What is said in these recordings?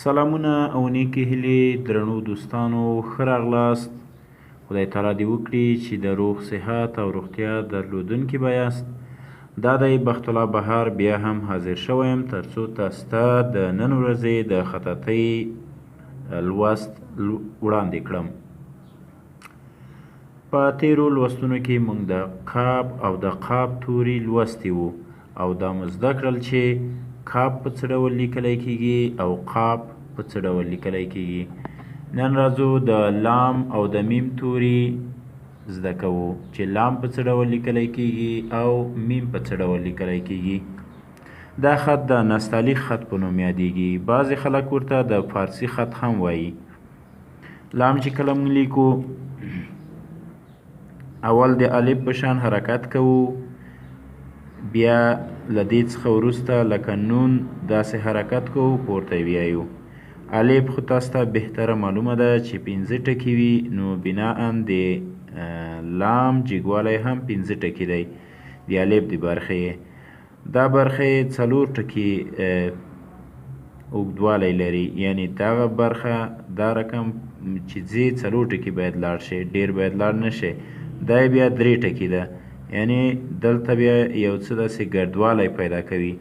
سلامونه او نیکې هیلې درنو دوستانو ښه راغلاست. خدای تعالی دې وکړي چې د روغ صحت او روغتیا درلودونکي به یاست. دا دی بخت الله بهار بیا هم حاضر شوی یم تر څو تاسو ته د نن ورځې د خطاطۍ لوست وړاندې کړم. په تیرو لوستونو کې موږ د کاف او د قاف توري لوستي وو او دا مو زده کړل چې کاف په څه ډول لیکلی کیږي او قاف په څه ډول لیکلی کیږي. نن راځو د لام او د میم توري زده کوو چې لام په څه ډول لیکلی کیږي او میم په څه ډول لیکلی کیږي. دا خط د نستعلیق خط په نوم یادیږي. بعضې خلک ورته د فارسي خط هم وایي. لام چې کله موږ لیکو اول د الف په شان حرکت کوو، بیا له دې څخه وروسته لکه نون داسې حرکت کوو، پورته یې ویایو. الف خو تاسو ته بهتره معلومه ده چې 5 ټکي وي، نو بناء د لام جګوالی هم 5 ټکي دی د الف د برخې. دا برخې 4 ټکي اوږدوالی لري، یعنی دغه برخه دا رقم چې ځې 4 ټکي باید لاړ شي، ډېر باید لاړ نه شي. دا بیا 3 ټکي ده، یعنی دلته بیا یو څه داسې ګردوالی پیدا کوي،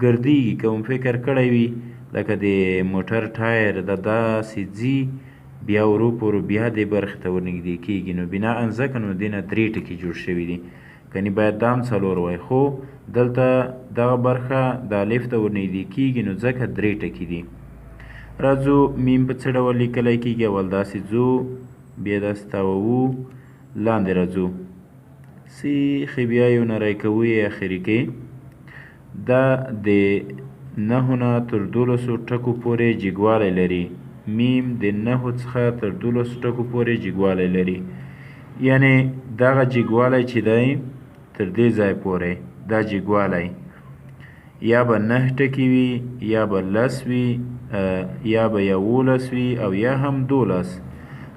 ګردیږي. که مو فکر کړی وي لکه د موټر ټایر د داسې ځي بیا ورو په ورو بیا دې برخې ته ورنږدې کېږي، نو بناء ځکه نو دې نه 3 ټکي جوړ شوي دي. کنی باید دا هم 4 وای، خو دلته دغه برخه د الف ته ورنږدې کېږي نو ځکه 3 ټکي دي. راځو میم په څه ډول لیکلی کېږي. اول داسې ځو، بیا داسې تاووو، لاندې راځو، سیخې بیا یو نری کوو یې اخري کې. دا د 9 نه تر 12 ټکو پورې جګوالی لري. میم د 9 څخه تر 12 ټکو پورې جګوالی لري، یعنی دغه جګوالی چې دی تر دې ځای پورې دا جګوالی یا به 9 ټکي وي، یا به 10 وي، یا به 11 وي او یا هم 12.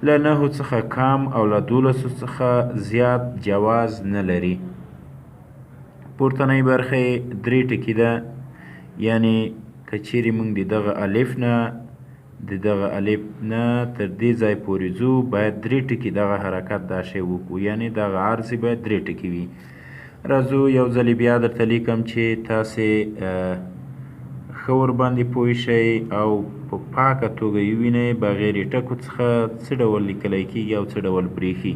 له 9 څخه کم او له 12 څخه زیات جواز نه لري. پورتنۍ برخه 3 ټکي ده، یعنی که چیرې موږ د دغه الف نه تر دې ځای پورې ځو باید 3 ټکي دغه حرکت دا شی وکړو، یعنی دغه عرض باید 3 ټکي وي. راځو یو ځلې بیا درته لیکم چې تاسې ښه ورباندې پوه شئ او په پاکه توګه یې ووینئ بغیر ټکو څخه څه ډول لیکلی کېږي او څه ډول برېښي.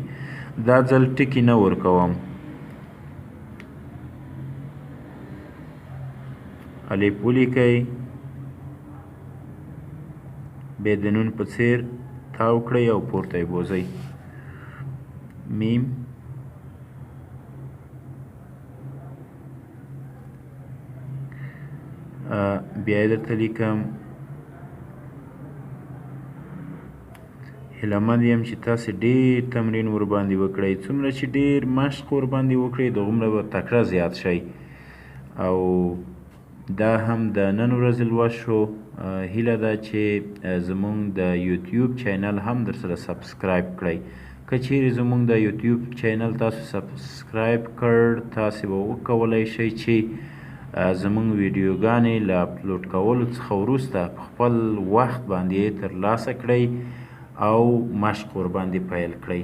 دا ځل ټکي نه ورکوم. الف ولیکئ، بیا د نون په څیر تاو کړئ او پورته یې بوځئ. میم، بیا یې درته لیکم. هیلهمند یم چې تاسې ډېر تمرین ورباندې وکړئ. څومره چې ډېر مشق ورباندې وکړئ دغومره به تکړه زیات شئ. او دا هم د نن ورځې لوست شو. هیله ده چې زموږ د یوټیوب چینل هم درسره سبسکرایب کړئ. که چیرې زموږ د یوټیوب چینل تاسو سبسکرایب کړ، تاسې به وکولی شئ چې زموږ ویډیوګانې له اپلوډ کولو څخه وروسته په خپل وخت باندې ترلاسه کړئ او مشق ورباندې پیل کړئ.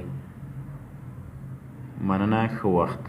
مننه، ښه وخت.